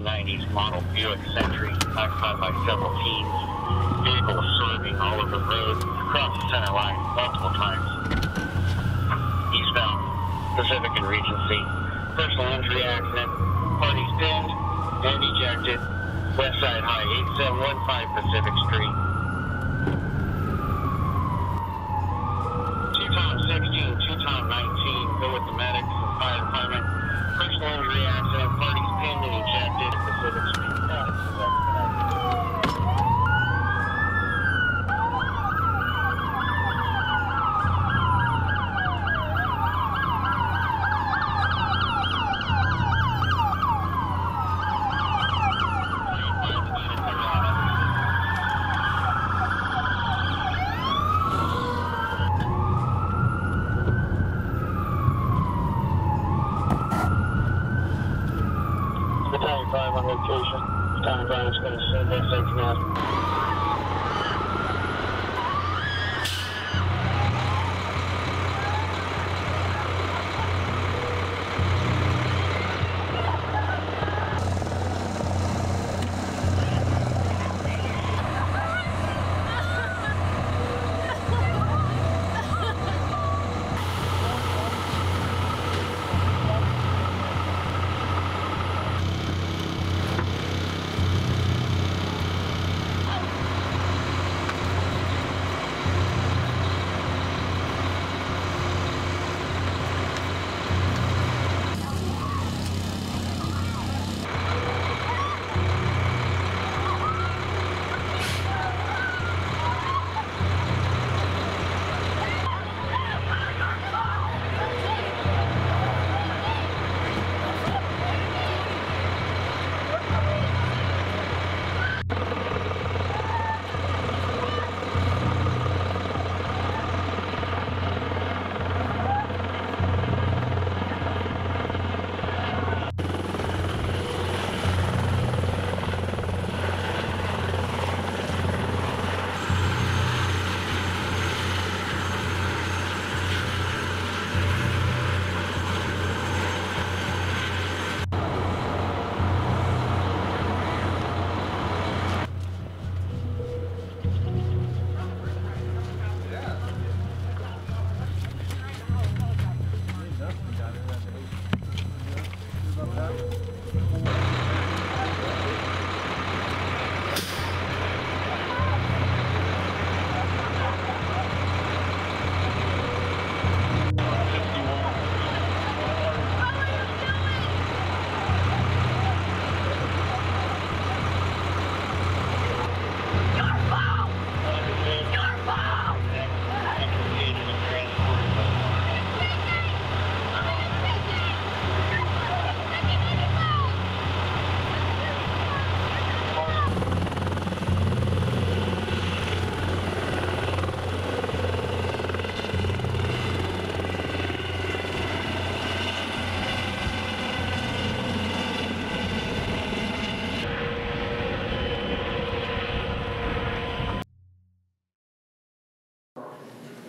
1990s model Buick Century, occupied by several teens. Vehicle was swerving all over the road, across the center line multiple times. Eastbound Pacific and Regency. Personal injury accident. Parties pinned and ejected. West Side High, 8715 Pacific Street. 2-Tom 16, 2-Tom 19. Go with the medics and fire department. Personal injury accident. Parties pinned and ejected at Pacific Street. Battalion 5 on location. Battalion 5 is going to send that second out.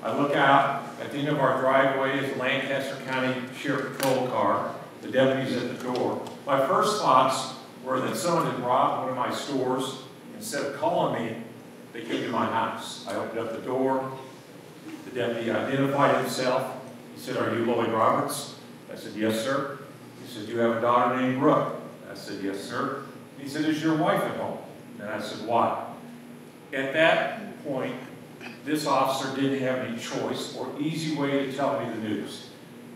I look out, at the end of our driveway is a Lancaster County Sheriff Patrol car. The deputy's at the door. My first thoughts were that someone had robbed one of my stores. Instead of calling me, they came to my house. I opened up the door. The deputy identified himself. He said, "Are you Lloyd Roberts?" I said, "Yes, sir." He said, "Do you have a daughter named Brooke?" I said, "Yes, sir." He said, "Is your wife at home?" And I said, "Why?" At that point, this officer didn't have any choice or easy way to tell me the news.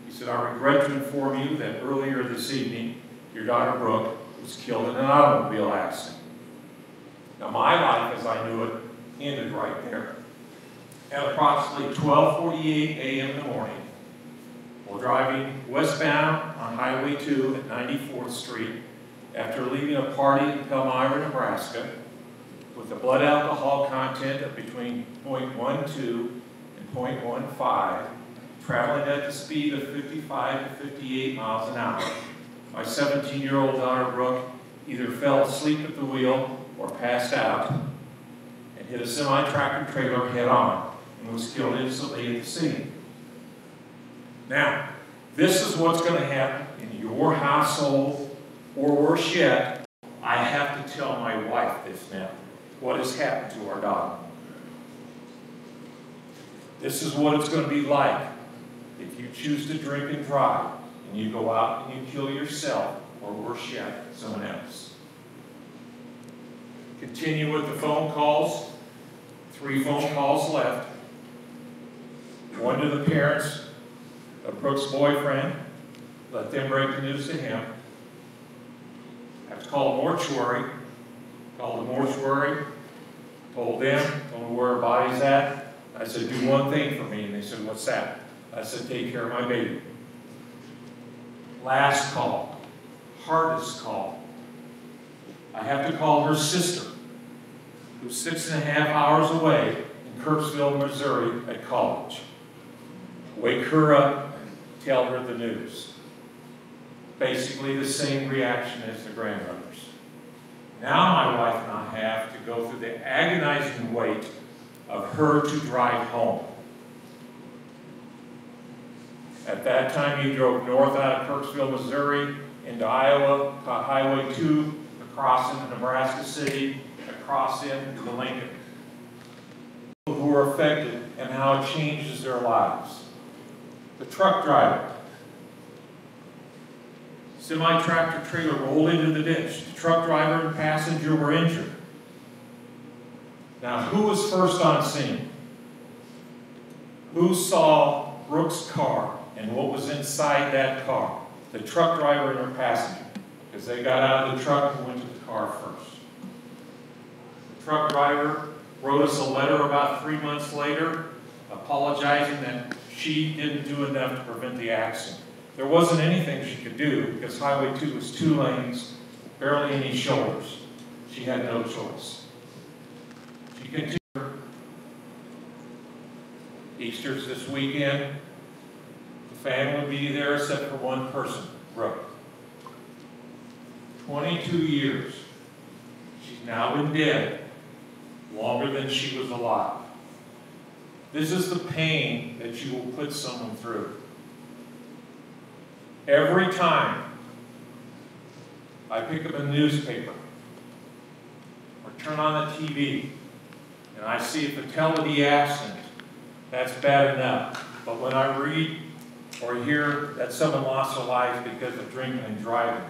He said, "I regret to inform you that earlier this evening, your daughter Brooke was killed in an automobile accident." Now my life as I knew it ended right there. At approximately 12:48 a.m. in the morning, while driving westbound on Highway 2 at 94th Street, after leaving a party in Palmyra, Nebraska, with a blood alcohol content of between 0.12 and 0.15, traveling at the speed of 55 to 58 miles an hour, my 17-year-old daughter Brooke either fell asleep at the wheel or passed out and hit a semi-tractor trailer head-on and was killed instantly at the scene. Now, this is what's going to happen in your household, or worse yet, I have to tell my wife this now. What has happened to our daughter? This is what it's going to be like if you choose to drink and drive, and you go out and you kill yourself, or worse yet, someone else. Continue with the phone calls. 3 phone calls left. One to the parents of Brooke's boyfriend. Let them break the news to him. I have to call a mortuary. Called the mortuary. Told them, told them where her body's at. I said, do one thing for me. And they said, what's that? I said, take care of my baby. Last call. Hardest call. I have to call her sister, who's 6.5 hours away in Kirksville, Missouri at college. Wake her up, tell her the news. Basically the same reaction as the grandmothers. Now my wife and I have to go through the agonizing wait of her to drive home. At that time, you drove north out of Kirksville, Missouri, into Iowa, caught Highway 2, across into Nebraska City, across into Lincoln. People who are affected and how it changes their lives. The truck driver. Semi-tractor trailer rolled into the ditch. The truck driver and passenger were injured. Now, who was first on scene? Who saw Brooke's car and what was inside that car? The truck driver and her passenger, because they got out of the truck and went to the car first. The truck driver wrote us a letter about 3 months later, apologizing that she didn't do enough to prevent the accident. There wasn't anything she could do because Highway 2 was 2 lanes, barely any shoulders. She had no choice. She continued. Easter's this weekend. The family will be there except for one person, Brooke. 22 years. She's now been dead longer than she was alive. This is the pain that you will put someone through. Every time I pick up a newspaper or turn on the TV and I see a fatality accident, that's bad enough. But when I read or hear that someone lost their life because of drinking and driving,